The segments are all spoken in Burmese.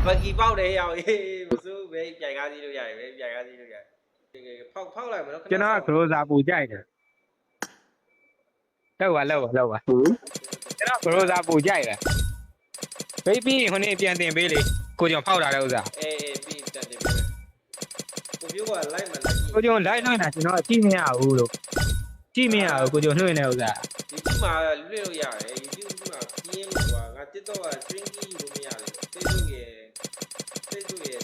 ဘက်ကီပေါက်တယ်ဟေးအောင်ဟေးမစိုးပဲပြိုင်ကားစီးလို့ရတယ်ပဲပြိုင်ကားစီးလို့ရတယ်ဖောက်လိုက်မလို့ကျွန်တော်ကဂရိုဇာပူကြိုက်တယ်လောက်ပါကျွန်တော်ဂရိုဇာပူကြိုက်တယ်ဘေးပြီးခုနေ့ပြန်တင်ပေးလေကိုကြောင့်ဖောက်တာတဲ့ဥစ္စာအေးပြီးပြန်တင်ပေးကိုမျိုးကလိုက်မှလိုက်ကိုကြောင့်လိုက်တာကျွန်တော်အကြည့်မရဘူးလို့ကြည့်မရဘူးကိုကြောင့်နှွှဲနေဥစ္စာ YouTube မှာလွှင့်လို့ရတယ် YouTube မှာပြင်းလို့ကွာငါ TikTok က stringy လို့မရတယ် Facebook ရဲ့ TikTok ရဲ့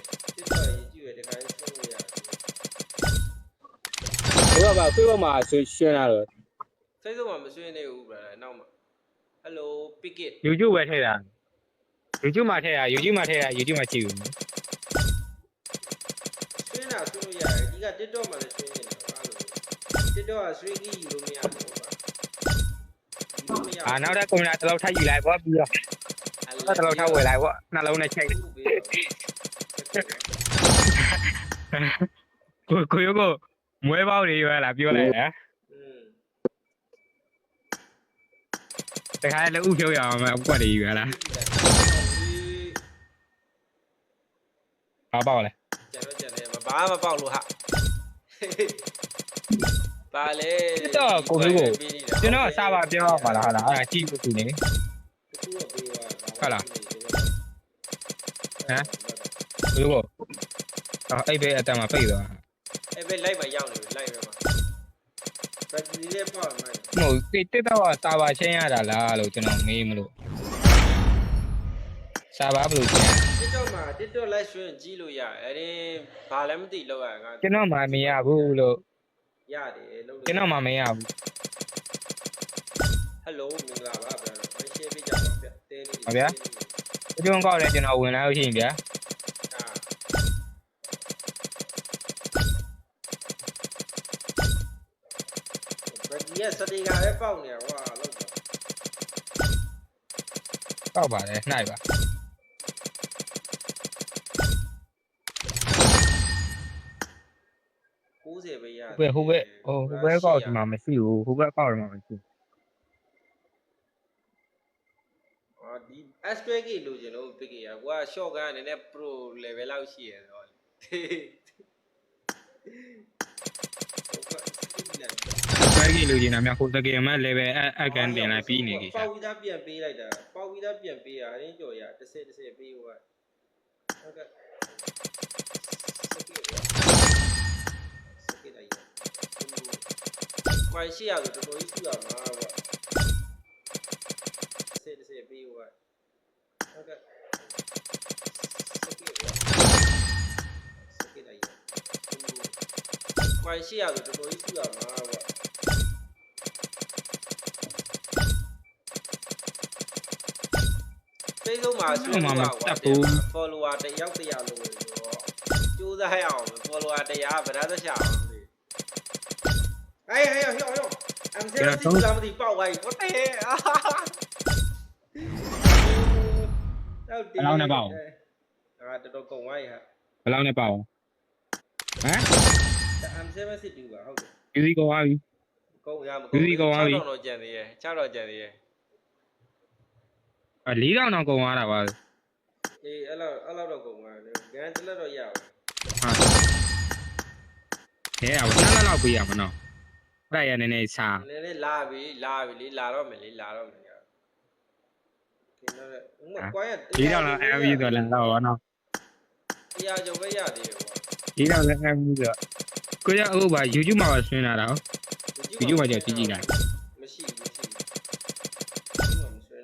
YouTube ရဲ့ဒီခိုင်းဆွလို့ရတယ်ဘယ်မှာ Facebook မှာရှင်းလာတော့ Facebook မှာမဆွနေဘူး brother နောက်မှာ Hello pick it YouTube ပဲထည့်တာ YouTube မှာထည့်တာ YouTube မှာကြည့်ဘူးဆွနေတာဆွလို့ရတယ်ဒီက TikTok မှာလည်းဆွနေတယ်ဘာလို့ TikTok က stringy လို့မရဘူးကွာနောက်တဲ့ကွန်ပျူတာတစ်လုံးထပ်ယူလိုက်ပေါ့ပြီးတော့တစ်လုံးထပ်ဝယ်လိုက်ပေါ့နှလုံးနဲ့ချိန်ကိုရုပ်ကိုမွဲပေါက်တွေရွာလာပြောလိုက်လားတခါလည်းဥဖြုတ်ရအောင်အကွက်တွေယူရလားဘာပေါက်လဲကျန်တယ်ဘာမပေါက်လို့ဟာပါလေတော့ကိုရုပ်ကိုကျွန်တော်စာပါပြောပါလားဟာလားအဲ့ဒါကြည့်လို့သူနေဟုတ်လားဟမ်ကိုရုပ်ကိုအဲ့ဘဲအတန်မှာပိတ်သွားအဲ့ဘဲလိုက်ပါရောက်နေလိုက်ပဲမှာဘက်ထရီလေးပေါ့မှာမဟုတ်တစ်တော့စာပါချင်းရတာလားလို့ကျွန်တော်မေးမလို့စာပါဘယ်လိုချင်း TikTok မှာ TikTok live stream ကြည့်လို့ရတယ်အဲ့ဒီဘာလည်းမသိလောက်ရငါကျွန်တော်မှမရဘူးလို့ရတယ်လို့ကျွန်တော်မှမရဘူး Hello မင်္ဂလာပါဗျာ share ပေးကြပါဗျာတဲလေးဟုတ်ဗျာကျွန်တော်ကောက်လဲကျွန်တော်ဝင်လာလို့ရှိရင်ဗျာဘက်ကြီးကစတေကာပဲပေါက်နေကွာလောက်ပေါက်ပါတယ်နှိုက်ပါ90ပဲရဟိုဘက်ကောက်ဒီမှာမရှိဘူးဟိုဘက်ကောက်ဒီမှာမရှိဒီ S2K လို့ကျွန်တော်ပြခဲ့ရကွာ short ကနည်းနည်း pro level လောက်ရှိရတော့SPG လို့ကျင်တာများဟိုတကယ်မှ level အကန်တင်လိုက်ပြီးနေကြီးပေါဝီသားပြန်ပေးလိုက်တာပေါဝီသားပြန်ပေးရအရင်ကြော်ရ30ပေးဟိုကဟုတ်ကဲ့ဝိုင်းရှိရဆိုတော်တော်ကြီးစုရမှာကွာ30ပေးဟိုကဟုတ်ကဲ့ဝိုင်းရှိရဆိုတော်တော်ကြီးစုရမှာကွာFacebook မှာဆွေးနွေးပါကွာ follower တယောက်တရာလို့ဆိုတော့ကြိုးစားရအောင် follower တရားဗရာသရှာအောင်လေဟေးအမ်ဆယ်စီလာမသိပေါက်သွားပြီဟုတ်တယ်ဘယ်လောက်နဲ့ပေါက်ဒါတော်တော်ကုန်သွားပြီဟာဘယ်လောက်နဲ့ပေါက်ဟမ်အမ်ဆယ်စီတူပါဟုတ်တယ်ယူစီကောသွားပြီကုန်ရမကုန်6တော့ကျန်သေးရဲ့6တော့ကျန်သေးရဲ့4000တော့ကုန်သွားတာပါအေးအဲ့လောက်တော့ကုန်သွားတယ်ဂန်တလက်တော့ရအောင်ခဲရပါနှစ်လောက်ပေးရမနော်အဲ့ရနည်းနည်းစာနည်းနည်းလာပြီလေလာတော့မယ်ခင်ဗျားတို့ဥမာကွာရ4000လောက် MV ဆိုလည်းတော့ဗောနော်တရားကြုံပဲရသေးတယ်ကွာ4000လည်း MV ဆိုကိုရအခုပါ YouTube မှာဆွင်းလာတာ YouTube မှာကြည့်ကြည့်လိုက်မရှိ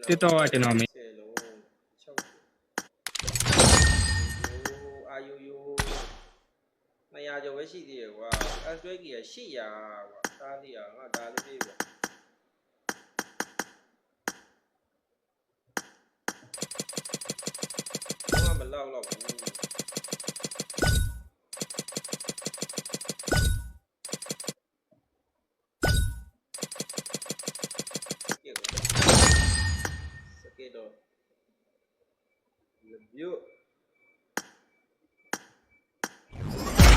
TikTok ကကျွန်တော်မင်းအာယို200ကျော်ပဲရှိသေးတယ်ကွာ S2K က800ကွာတားသေးရငါဒါလေးပြေးကွာဘာမှမလောက်ဘူးစကေတော့မြို့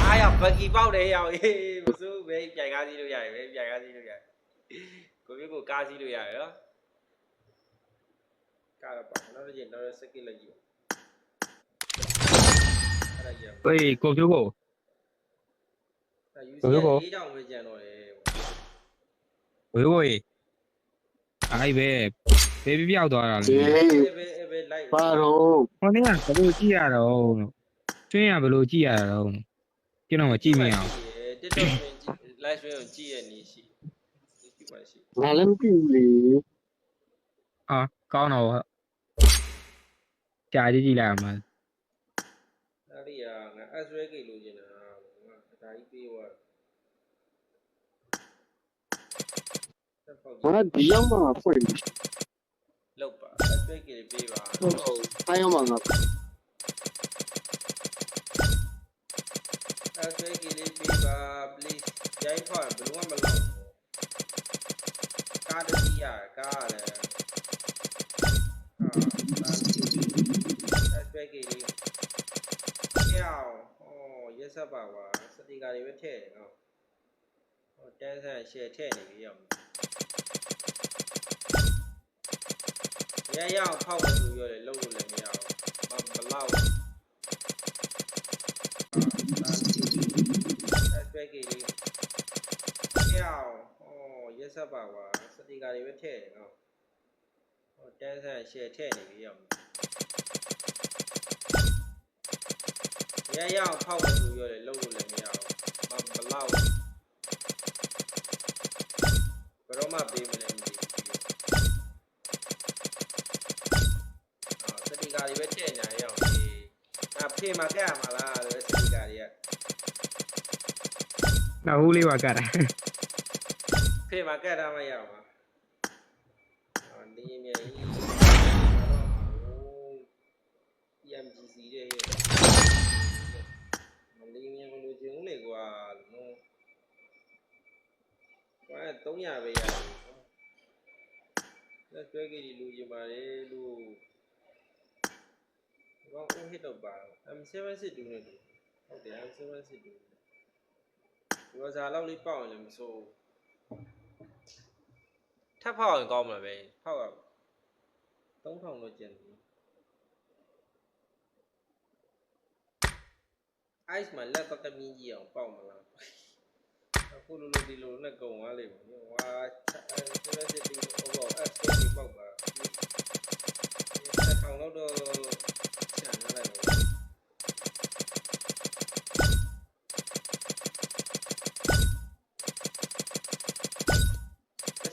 အားရဘက်ကီပေါက်တယ်ဟေးအောင်ဟေးမစိုးပဲပြိုင်ကားစီးလို့ရတယ်ပဲပြိုင်ကားစီးလို့ရတယ်ကိုမျိုးကိုကားစီးလို့ရတယ်နော်ကားတော့ပေါ့နောက်တစ်ချိန်နောက်စကေလိုက်ကြည့် စိုက်ရ 喂，狗狗狗， ယူစီ4တောင်ပဲကျန်တော့တယ် 喂喂，哎呗，别别多了。 ကျေး ပဲလိုက် ပါတော့ 我那个不都记下了，这样不都记下了，就那么记没有？ တက်တော့လိုက်ဆွဲကိုကြည့်ရနေရှိဒီမှာရှိ ငါလည်းမသိဘူးလေ 啊，高呢我，加几来嘛？ အဲ့ဒီဟာငါ X-ray ကိလို့ကျင်တာငါအတားကြီးပေးသွား ငါဒီရောက်မှဖွင့် လောက်ပါ X-ray ကိပေးပါ ဟုတ်အားရောက်မှငါ X-ray ကိပေးပါ please ရိုင်းထွက်ဘလို့မလုပ်ကားတည်းရကားလည်းX-ray ကိရောက်ရက်ဆက်ပါကွာစတိကာတွေပဲထည့်နော်တန်းဆန်ရှယ်ထည့်နေပြီရောက်ရရအောင်ဖောက်လို့ပြောတယ်လုံးလို့လည်းမရအောင်မလောက်X-ray ကိရောက်ရက်ဆက်ပါကွာစတိကာတွေပဲထည့်နော်တန်းဆန်ရှယ်ထည့်နေပြီရောက်ရရအောင်ဖောက်လို့ပြောတယ်လုံးလို့လည်းမရအောင်မလောက်ဘယ်တော့မှပေးမလဲမသိဘူးစတိကာတွေပဲထည့်နေရအောင်ဖေးမှာကဲရမှာလားစတိကာတွေက 那屋里我干的， ဖေးမှာကဲထားမှရအောင်ပါဒီမြေကြီး EMGC တဲ့ရဲ့မလင်းမြန်မလို့ခြင်းဦးလေကွာနော်ကွာ300ပဲရတယ်လက်ဆွဲကြီးလူကြီးပါတယ်လို့ဘောင်းဟစ်တော့ပါ M762 နဲ့ဟုတ်တယ် M762 ဒီဝစားလောက်လေးပေါက်ရင်လည်းမစိုးထပ်ဖောက်ရင်ကောင်းမှာပဲဖောက်ရ3000လို့ကျန်တယ် ice မှာလက်တော့တမင်းကြီးအောင်ပေါက်မလားအခုလိုလိုဒီလိုနဲ့ကုံသွားလိမ့်မယ်ဝါဆက်ဒီဘော X ကိုပေါက်ပါ1000လောက်တော့ချန်လာလိုက်ပါ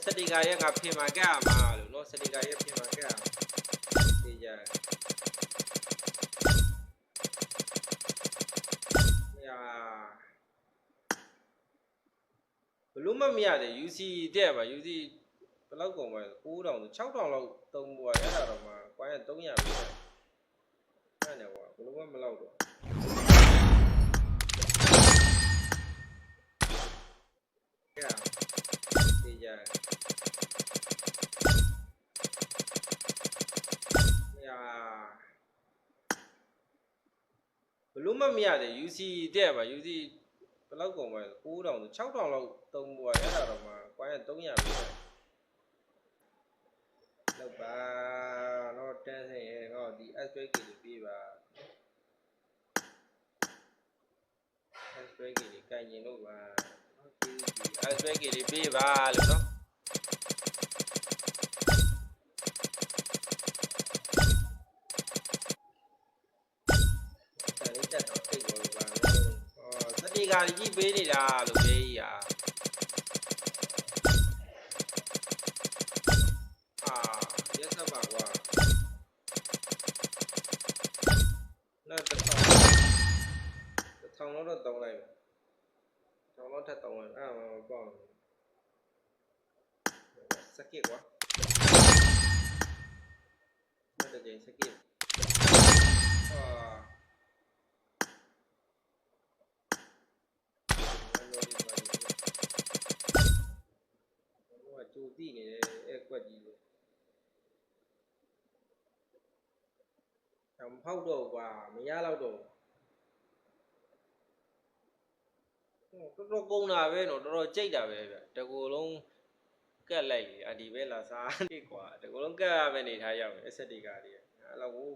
စတိကာရဲ့ငါဖေးမှာကဲမှာလို့နော်စတိကာရဲ့ဖေးမှာကဲဒီကြဘလို့မရတယ် UC တဲ့ပါ UC ဘယ်လောက်ကုန်ပါလဲ9000 6000လောက်သုံးပေါ်ရတာတော့မှကွာရ300ပဲအဲ့နဲ့ကွာဘလို့မလောက်တော့ကဲဒီကြဘလို့မရတယ် UC တဲ့ပါ UC ဘယ်လောက်ကုန်ပါလဲ9000 6000လောက်သုံးပေါ်ရတာတော့မှကွာရ300ပဲလောက်ပါတော့တန်းစင်ရဲ့တော့ဒီ X-ray ကြီးပေးပါ X-ray ကြီးကိုင်ရင်လို့ပါ X-ray ကြီးပေးပါလို့နော်တက်တော့သိလို့ပါစတိကာကြီးပေးနေတာလို့ပေးကြီးอ่ะရက်စပါကွာနောက်1000လောက်တော့တောင်းလိုက်1000လောက်ထပ်တောင်းလိုက်အဲ့မှာပေါ့စကစ်ကွာနောက်တစ်ကြိမ်စကစ်ကျူတီနေတယ်အဲ့ကွက်ကြီးလို့မဖောက်တော့ကွာမရတော့တော့တော်တော်ကုန်တာပဲနော်တော်တော်ကြိတ်တာပဲဗျတကူလုံးကက်လိုက်လေအဒီပဲလာစားနေကွာတကူလုံးကက်ရမယ်နေထားရောက်တယ်အက်ဆက်တီကာတွေအဲ့လောက်ကို